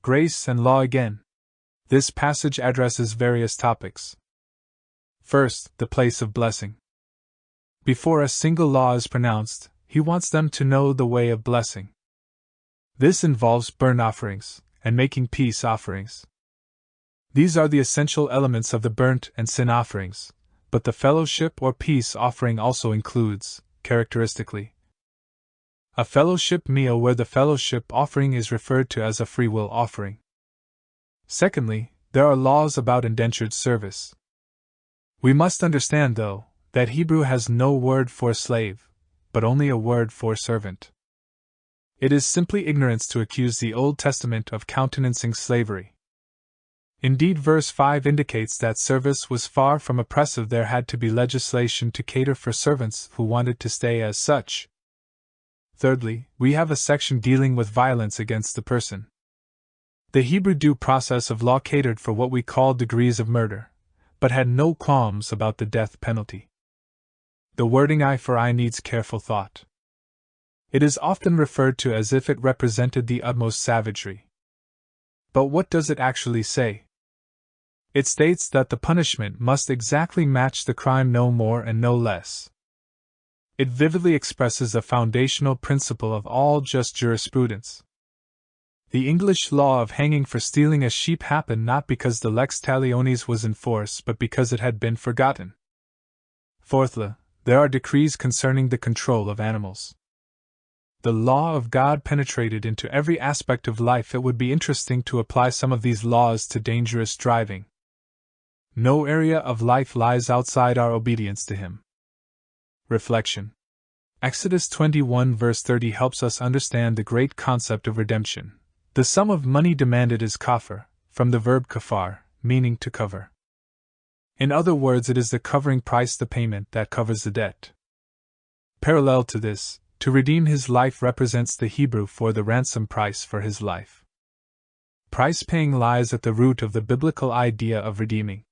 grace and law again. This passage addresses various topics. First, the place of blessing. Before a single law is pronounced, he wants them to know the way of blessing. This involves burnt offerings and making peace offerings. These are the essential elements of the burnt and sin offerings, but the fellowship or peace offering also includes, characteristically, a fellowship meal where the fellowship offering is referred to as a free will offering. Secondly, there are laws about indentured service. We must understand, though, that Hebrew has no word for slave, but only a word for servant. It is simply ignorance to accuse the Old Testament of countenancing slavery. Indeed, verse 5 indicates that service was far from oppressive. There had to be legislation to cater for servants who wanted to stay as such. Thirdly, we have a section dealing with violence against the person. The Hebrew due process of law catered for what we call degrees of murder, but had no qualms about the death penalty. The wording eye for eye needs careful thought. It is often referred to as if it represented the utmost savagery. But what does it actually say? It states that the punishment must exactly match the crime, no more and no less. It vividly expresses a foundational principle of all just jurisprudence. The English law of hanging for stealing a sheep happened not because the lex talionis was in force, but because it had been forgotten. Fourthly, there are decrees concerning the control of animals. The law of God penetrated into every aspect of life. It would be interesting to apply some of these laws to dangerous driving. No area of life lies outside our obedience to Him. Reflection. Exodus 21 verse 30 helps us understand the great concept of redemption. The sum of money demanded is kafar, from the verb kafar, meaning to cover. In other words, it is the covering price, the payment that covers the debt. Parallel to this, to redeem his life represents the Hebrew for the ransom price for his life. Price paying lies at the root of the biblical idea of redeeming.